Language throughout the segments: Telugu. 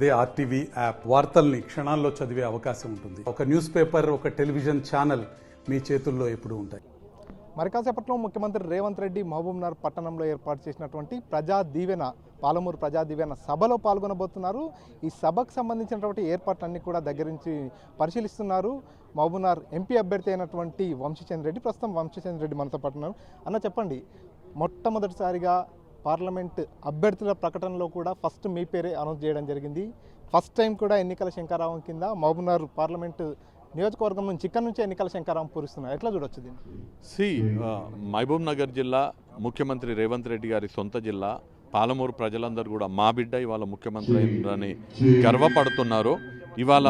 అదే ఆర్టీవీ యాప్ వార్తల్ని క్షణాల్లో చదివే అవకాశం ఉంటుంది. ఒక న్యూస్ పేపర్, ఒక టెలివిజన్ ఛానల్ మీ చేతుల్లో ఎప్పుడూ ఉంటాయి. మరి కాసేపట్లో ముఖ్యమంత్రి రేవంత్ రెడ్డి మహబూబ్నగర్ పట్టణంలో ఏర్పాటు చేసినటువంటి ప్రజా దీవెన పాలమూరు ప్రజా దీవెన సభలో పాల్గొనబోతున్నారు. ఈ సభకు సంబంధించినటువంటి ఏర్పాట్లన్నీ కూడా దగ్గర నుంచి పరిశీలిస్తున్నారు. మహబూబ్నగర్ ఎంపీ అభ్యర్థి అయినటువంటి వంశీచంద్ర రెడ్డి, ప్రస్తుతం వంశీచంద్ర రెడ్డి మనతో పాటు ఉన్నారు. అన్న చెప్పండి, మొట్టమొదటిసారిగా పార్లమెంట్ అభ్యర్థుల ప్రకటనలో కూడా ఫస్ట్ మీ పేరే అనౌన్స్ చేయడం జరిగింది. ఫస్ట్ టైం కూడా ఎన్నికల శంకారావం కింద మహబూబ్నగర్ పార్లమెంటు నియోజకవర్గం నుంచి ఇక్కడ నుంచి ఎన్నికల శంకారావం పూరిస్తున్నారు. ఎట్లా చూడొచ్చు దీన్ని? మహబూబ్ నగర్ జిల్లా ముఖ్యమంత్రి రేవంత్ రెడ్డి గారి సొంత జిల్లా. పాలమూరు ప్రజలందరూ కూడా మా బిడ్డ ఇవాళ ముఖ్యమంత్రి అయిందని గర్వపడుతున్నారు. ఇవాళ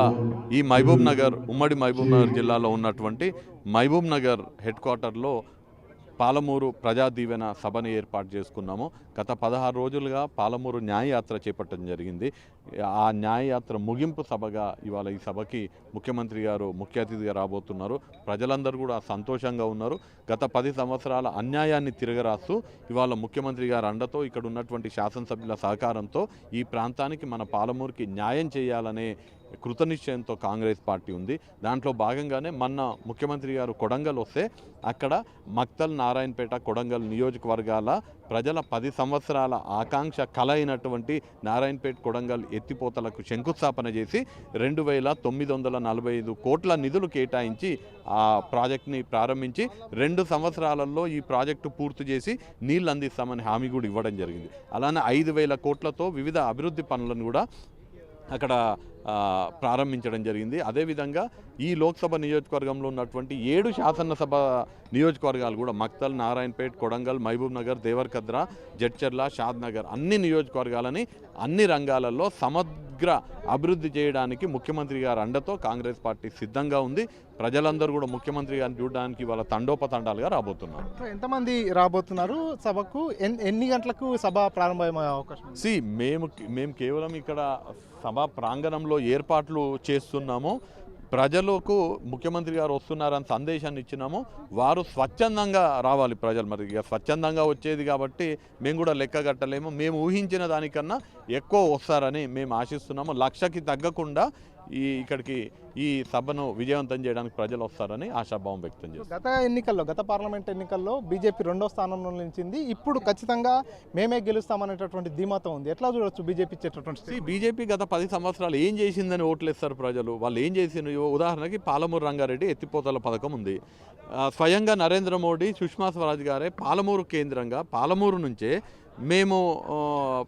ఈ మహబూబ్ నగర్, ఉమ్మడి మహబూబ్ నగర్ జిల్లాలో ఉన్నటువంటి మహబూబ్ నగర్ హెడ్ క్వార్టర్లో పాలమూరు ప్రజా దీవెన సభని ఏర్పాటు చేసుకున్నాము. గత 16 రోజులుగా పాలమూరు న్యాయయాత్ర చేపట్టడం జరిగింది. ఆ న్యాయయాత్ర ముగింపు సభగా ఇవాళ ఈ సభకి ముఖ్యమంత్రి గారు ముఖ్య అతిథిగా రాబోతున్నారు. ప్రజలందరూ కూడా సంతోషంగా ఉన్నారు. గత 10 సంవత్సరాల అన్యాయాన్ని తిరగరాస్తూ ఇవాళ ముఖ్యమంత్రి గారు అండతో, ఇక్కడ ఉన్నటువంటి శాసనసభ్యుల సహకారంతో ఈ ప్రాంతానికి, మన పాలమూరుకి న్యాయం చేయాలనే కృతనిశ్చయంతో కాంగ్రెస్ పార్టీ ఉంది. దాంట్లో భాగంగానే మొన్న ముఖ్యమంత్రి గారు కొడంగల్ వస్తే అక్కడ మక్తల్, నారాయణపేట, కొడంగల్ నియోజకవర్గాల ప్రజల 10 సంవత్సరాల ఆకాంక్ష కల అయినటువంటి నారాయణపేట, కొడంగల్ ఎత్తిపోతలకు శంకుస్థాపన చేసి 2,945 కోట్ల నిధులు కేటాయించి ఆ ప్రాజెక్ట్ని ప్రారంభించి 2 సంవత్సరాలలో ఈ ప్రాజెక్టు పూర్తి చేసి నీళ్ళు అందిస్తామని హామీ కూడా ఇవ్వడం జరిగింది. అలానే 5,000 కోట్లతో వివిధ అభివృద్ధి పనులను కూడా అక్కడ ప్రారంభించడం జరిగింది. అదేవిధంగా ఈ లోక్సభ నియోజకవర్గంలో ఉన్నటువంటి 7 శాసనసభ నియోజకవర్గాలు కూడా మక్తల్, నారాయణపేట్, కొడంగల్, మహబూబ్ నగర్, దేవరకద్ర, జడ్చర్ల, షాద్నగర్ అన్ని నియోజకవర్గాలని అన్ని రంగాలలో సమగ్ర అభివృద్ధి చేయడానికి ముఖ్యమంత్రి గారి అండతో కాంగ్రెస్ పార్టీ సిద్ధంగా ఉంది. ప్రజలందరూ కూడా ముఖ్యమంత్రి గారిని చూడడానికి వాళ్ళ తండోపతండాలుగా రాబోతున్నారు. ఎంతమంది రాబోతున్నారు సభకు? ఎన్ని గంటలకు సభ ప్రారంభమయ్యే అవకాశం? మేము కేవలం ఇక్కడ సభా ప్రాంగణంలో ఏర్పాట్లు చేస్తున్నాము. ప్రజలకు ముఖ్యమంత్రి గారు వస్తున్నారని సందేశాన్ని ఇచ్చినాము. వారు స్వచ్ఛందంగా రావాలి. ప్రజలు మరి ఇక స్వచ్ఛందంగా వచ్చేది కాబట్టి మేము కూడా లెక్క కట్టలేము. మేము ఊహించిన దానికన్నా ఎక్కువ వస్తారని మేము ఆశిస్తున్నాము. 1,00,000కి తగ్గకుండా ఇక్కడికి ఈ సభను విజయవంతం చేయడానికి ప్రజలు వస్తారని ఆశాభావం వ్యక్తం చేస్తారు. గత పార్లమెంట్ ఎన్నికల్లో బీజేపీ 2వ స్థానంలో నిలిచింది. ఇప్పుడు ఖచ్చితంగా మేమే గెలుస్తామనేటటువంటి ధీమాతో ఉంది. ఎట్లా చూడొచ్చు బీజేపీ ఇచ్చేటటువంటి? బీజేపీ గత 10 సంవత్సరాలు ఏం చేసిందని ఓట్లేస్తారు ప్రజలు. వాళ్ళు ఏం చేసిన, ఉదాహరణకి పాలమూరు రంగారెడ్డి ఎత్తిపోతల పథకం ఉంది. స్వయంగా నరేంద్ర మోడీ, సుష్మా స్వరాజ్ గారే పాలమూరు కేంద్రంగా, పాలమూరు నుంచే మేము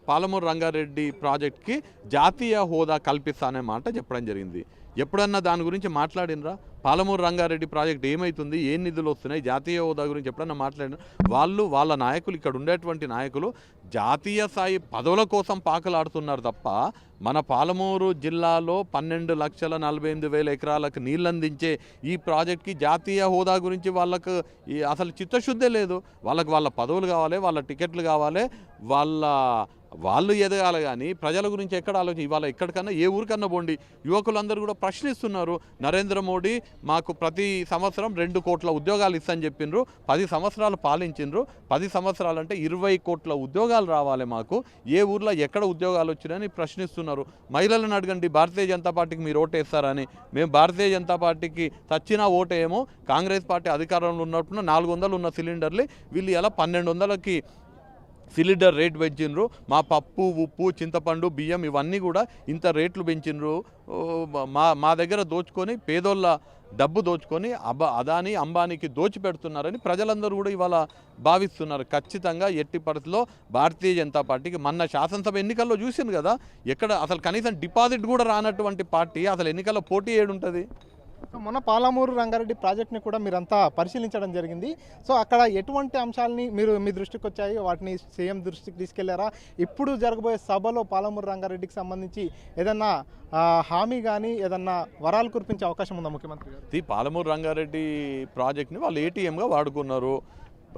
పాలమూరు రంగారెడ్డి ప్రాజెక్ట్కి జాతీయ హోదా కల్పిస్తానే మాట చెప్పడం జరిగింది. ఎప్పుడన్నా దాని గురించి మాట్లాడినరా? పాలమూరు రంగారెడ్డి ప్రాజెక్ట్ ఏమవుతుంది, ఏ నిధులు వస్తున్నాయి, జాతీయ హోదా గురించి ఎప్పుడన్నా మాట్లాడిన వాళ్ళ నాయకులు, ఇక్కడ ఉండేటువంటి నాయకులు జాతీయ స్థాయి పదవుల కోసం పాకలాడుతున్నారు తప్ప మన పాలమూరు జిల్లాలో 12,48,000 ఎకరాలకు నీళ్ళు అందించే ఈ ప్రాజెక్ట్కి జాతీయ హోదా గురించి వాళ్ళకు అసలు చిత్తశుద్ధే లేదు. వాళ్ళ పదవులు కావాలి, వాళ్ళ టికెట్లు కావాలి, వాళ్ళు ఎదగాలి. కానీ ప్రజల గురించి ఎక్కడ ఆలోచన? ఇవాళ ఎక్కడికన్నా, ఏ ఊరికన్నా పోండి, యువకులందరూ కూడా ప్రశ్నిస్తున్నారు. నరేంద్ర మోడీ మాకు ప్రతి సంవత్సరం 2 కోట్ల ఉద్యోగాలు ఇస్తని చెప్పిండ్రు. 10 సంవత్సరాలు పాలించిండ్రు. 10 సంవత్సరాలు అంటే 20 కోట్ల ఉద్యోగాలు రావాలి మాకు. ఏ ఊర్లో ఎక్కడ ఉద్యోగాలు వచ్చినాయని ప్రశ్నిస్తున్నారు. మహిళలను అడగండి, భారతీయ జనతా పార్టీకి మీరు ఓటేస్తారని. మేము భారతీయ జనతా పార్టీకి చచ్చినా ఓటేమో. కాంగ్రెస్ పార్టీ అధికారంలో ఉన్నప్పుడు 400 ఉన్న సిలిండర్లు వీళ్ళు ఎలా 1,200కి సిలిండర్ రేట్ పెంచిండ్రు. మా పప్పు, ఉప్పు, చింతపండు, బియ్యం ఇవన్నీ కూడా ఇంత రేట్లు పెంచిండ్రు. మా దగ్గర దోచుకొని, పేదోళ్ళ డబ్బు దోచుకొని అదాని, అంబానీకి దోచిపెడుతున్నారని ప్రజలందరూ కూడా ఇవాళ భావిస్తున్నారు. ఖచ్చితంగా ఎట్టి పరిస్థితుల్లో భారతీయ జనతా పార్టీకి, మొన్న శాసనసభ ఎన్నికల్లో చూసింది కదా, ఎక్కడ అసలు కనీసం డిపాజిట్ కూడా రానటువంటి పార్టీ అసలు ఎన్నికల్లో పోటీ ఏడుంటుంది? మొన్న పాలమూరు రంగారెడ్డి ప్రాజెక్ట్ని కూడా మీరంతా పరిశీలించడం జరిగింది. సో అక్కడ ఎటువంటి అంశాలని మీ దృష్టికి వచ్చాయి? వాటిని సీఎం దృష్టికి తీసుకెళ్లారా? ఇప్పుడు జరగబోయే సభలో పాలమూరు రంగారెడ్డికి సంబంధించి ఏదన్నా హామీ కానీ ఏదన్నా వరాలు కురిపించే అవకాశం ఉందా ముఖ్యమంత్రి గారు? పాలమూరు రంగారెడ్డి ప్రాజెక్ట్ని వాళ్ళు ఏటీఎంగా వాడుకున్నారు.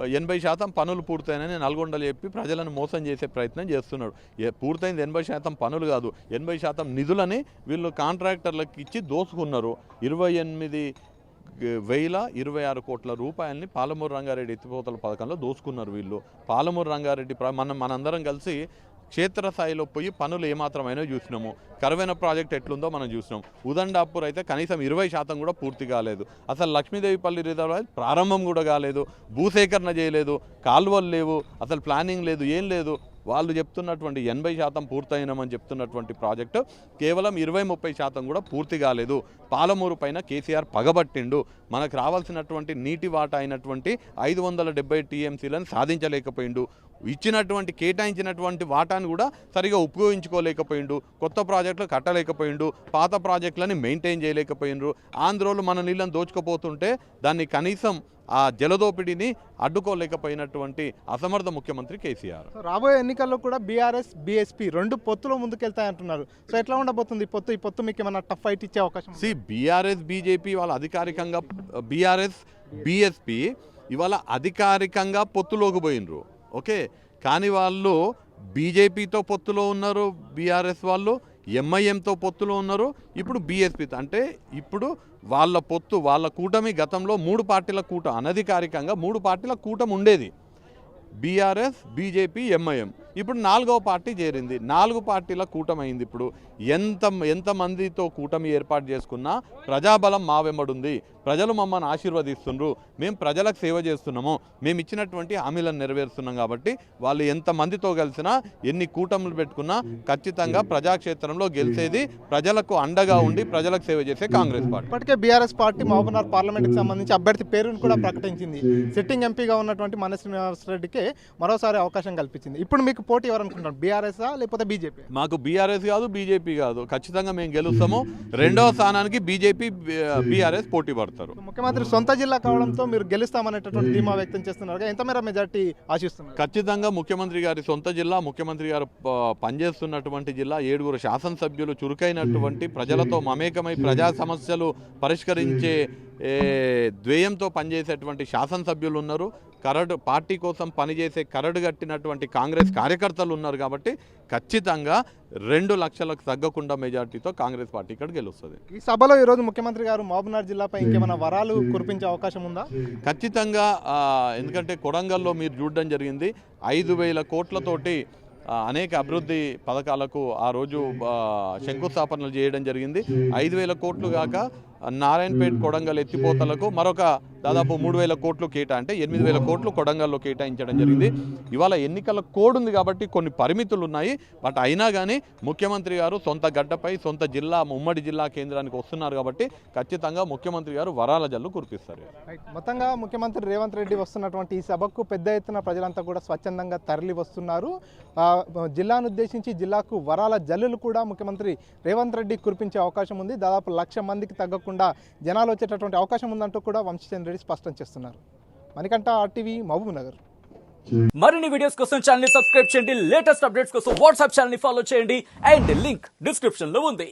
80% పనులు పూర్తయినని నల్గొండలు చెప్పి ప్రజలను మోసం చేసే ప్రయత్నం చేస్తున్నాడు. పూర్తయింది 80% పనులు కాదు, 80% నిధులని వీళ్ళు కాంట్రాక్టర్లకు ఇచ్చి దోసుకున్నారు. 28,026 కోట్ల రూపాయలని పాలమూరు రంగారెడ్డి ఎత్తిపోతల పథకంలో దోసుకున్నారు వీళ్ళు. పాలమూరు రంగారెడ్డి మనందరం కలిసి క్షేత్రస్థాయిలో పోయి పనులు ఏమాత్రమైనా చూసినాము. కరువైన ప్రాజెక్ట్ ఎట్లుందో మనం చూసినాం. ఉదండాపూర్ అయితే కనీసం 20% కూడా పూర్తి కాలేదు. అసలు లక్ష్మీదేవిపల్లి రిజర్వాయర్ ప్రారంభం కూడా కాలేదు, భూసేకరణ చేయలేదు, కాలువలు లేవు, అసలు ప్లానింగ్ లేదు, ఏం లేదు. వాళ్ళు చెప్తున్నటువంటి 80% పూర్తయినామని చెప్తున్నటువంటి ప్రాజెక్టు కేవలం 20-30% కూడా పూర్తి కాలేదు. పాలమూరు పైన కేసీఆర్ పగబట్టిండు. మనకు రావాల్సినటువంటి నీటి వాటా అయినటువంటి 570 టీఎంసీలను సాధించలేకపోయిండు. ఇచ్చినటువంటి కేటాయించినటువంటి వాటాను కూడా సరిగా ఉపయోగించుకోలేకపోయిండు. కొత్త ప్రాజెక్టులు కట్టలేకపోయిండు. పాత ప్రాజెక్టులని మెయింటైన్ చేయలేకపోయిండ్రు. ఆంధ్రోలు మన నీళ్ళని దోచుకుపోతుంటే దాన్ని కనీసం ఆ జలదోపిడిని అడ్డుకోలేకపోయినటువంటి అసమర్థ ముఖ్యమంత్రి కేసీఆర్. రాబోయే ఎన్నికల్లో కూడా బీఆర్ఎస్ బీఎస్పీ రెండు పొత్తులో ముందుకెళ్తాయంటున్నారు. సో ఎట్లా ఉండబోతుంది ఈ పొత్తు మీకు ఏమైనా టఫ్ ఫైట్ ఇచ్చే అవకాశం? బీఆర్ఎస్ బీజేపీ వాళ్ళు అధికారికంగా బీఆర్ఎస్ బీఎస్పీ ఇవాళ అధికారికంగా పొత్తులోకి పోయినరు. ఓకే, కానీ వాళ్ళు బీజేపీతో పొత్తులో ఉన్నారు, బీఆర్ఎస్ వాళ్ళు ఎంఐఎంతో పొత్తులో ఉన్నారు, ఇప్పుడు బీఎస్పీతో. అంటే ఇప్పుడు వాళ్ళ పొత్తు, వాళ్ళ కూటమి గతంలో 3 పార్టీల కూటమి, అనధికారికంగా 3 పార్టీల కూటమి ఉండేది, బీఆర్ఎస్ బీజేపీ ఎంఐఎం. ఇప్పుడు 4వ పార్టీ చేరింది, 4 పార్టీల కూటమి అయింది. ఇప్పుడు ఎంతమందితో కూటమి ఏర్పాటు చేసుకున్నా ప్రజాబలం మా వెంబడుంది, ప్రజలు మమ్మల్ని ఆశీర్వదిస్తుండ్రు, మేము ప్రజలకు సేవ చేస్తున్నాము, మేము ఇచ్చినటువంటి హామీలను నెరవేరుస్తున్నాం. కాబట్టి వాళ్ళు ఎంతమందితో కలిసినా ఎన్ని కూటములు పెట్టుకున్నా ఖచ్చితంగా ప్రజాక్షేత్రంలో గెలిచేది ప్రజలకు అండగా ఉండి ప్రజలకు సేవ చేసే కాంగ్రెస్ పార్టీ. ఇప్పటికే బీఆర్ఎస్ పార్టీ మహబూబ్నగర్ పార్లమెంట్కి సంబంధించి అభ్యర్థి పేరును కూడా ప్రకటించింది. సిట్టింగ్ ఎంపీగా ఉన్నటువంటి మన శ్రీనివాసరెడ్డికి మరోసారి అవకాశం కల్పించింది. ఇప్పుడు మీకు పోటీ ఎవరనుకుంటున్నారు, బీఆర్ఎస్ లేకపోతే బీజేపీ? మాకు బీఆర్ఎస్ కాదు, బీజేపీ కాదు, ఖచ్చితంగా మేము గెలుస్తాము. 2వ స్థానానికి బీజేపీ బీఆర్ఎస్ పోటీ పడతారు. ముఖ్యమంత్రి సొంత జిల్లా కావడంతో మీరు గెలుస్తామనేటటువంటి ధీమా వ్యక్తం చేస్తున్నారు. ఎంత మేర మెజార్టీ ఆశిస్తున్నారు? ఖచ్చితంగా ముఖ్యమంత్రి గారి సొంత జిల్లా, ముఖ్యమంత్రి గారు పనిచేస్తున్నటువంటి జిల్లా, 7 శాసనసభ్యులు చురుకైనటువంటి ప్రజలతో మమేకమై ప్రజా సమస్యలు పరిష్కరించే ద్వేయంతో పనిచేసేటువంటి శాసనసభ్యులు ఉన్నారు. పార్టీ కోసం పనిచేసే కరడు కట్టినటువంటి కాంగ్రెస్ కార్యకర్తలు ఉన్నారు. కాబట్టి ఖచ్చితంగా 2 లక్షలకు తగ్గకుండా మెజార్టీతో కాంగ్రెస్ పార్టీ ఇక్కడ గెలుస్తుంది. ఈ సభలో ఈరోజు ముఖ్యమంత్రి గారు మహబూబ్నగర్ జిల్లాపై ఇంకేమైనా వరాలు కురిపించే అవకాశం ఉందా? ఖచ్చితంగా, ఎందుకంటే కొడంగల్లో మీరు చూడడం జరిగింది, 5,000 కోట్లతోటి అనేక అభివృద్ధి పథకాలకు ఆ రోజు శంకుస్థాపనలు చేయడం జరిగింది. 5,000 కోట్లు కాక నారాయణపేట కొడంగల్ ఎత్తిపోతలకు మరొక దాదాపు 3,000 కోట్లు అంటే 8,000 కోట్లు కొడంగల్లో కేటాయించడం జరిగింది. ఇవాళ ఎన్నికల కోడ్ ఉంది కాబట్టి కొన్ని పరిమితులు ఉన్నాయి. బట్ అయినా కానీ ముఖ్యమంత్రి గారు సొంత గడ్డపై సొంత జిల్లా, ఉమ్మడి జిల్లా కేంద్రానికి వస్తున్నారు కాబట్టి ఖచ్చితంగా ముఖ్యమంత్రి గారు వరాల జల్లు కురిపిస్తారు. మొత్తంగా ముఖ్యమంత్రి రేవంత్ రెడ్డి వస్తున్నటువంటి ఈ సభకు పెద్ద ఎత్తున ప్రజలంతా కూడా స్వచ్ఛందంగా తరలి వస్తున్నారు. జిల్లాను ఉద్దేశించి జిల్లాకు వరాల జల్లులు కూడా ముఖ్యమంత్రి రేవంత్ రెడ్డి కురిపించే అవకాశం ఉంది. దాదాపు 1,00,000 మందికి తగ్గకుండా జనాలు వచ్చేటటువంటి అవకాశం ఉందంటూ కూడా వంశీచంద్ర రెడ్డి స్పష్టం చేస్తున్నారు. మణికంఠ, ఆర్టీవీ, మహబూబ్నగర్. మరిన్ని వీడియోస్ కోసం ఛానల్ ని సబ్స్క్రైబ్ చేయండి, లేటెస్ట్ అప్డేట్స్ కోసం వాట్సాప్ ఛానల్ ని ఫాలో చేయండి అండ్ లింక్ డిస్క్రిప్షన్ లో ఉంది.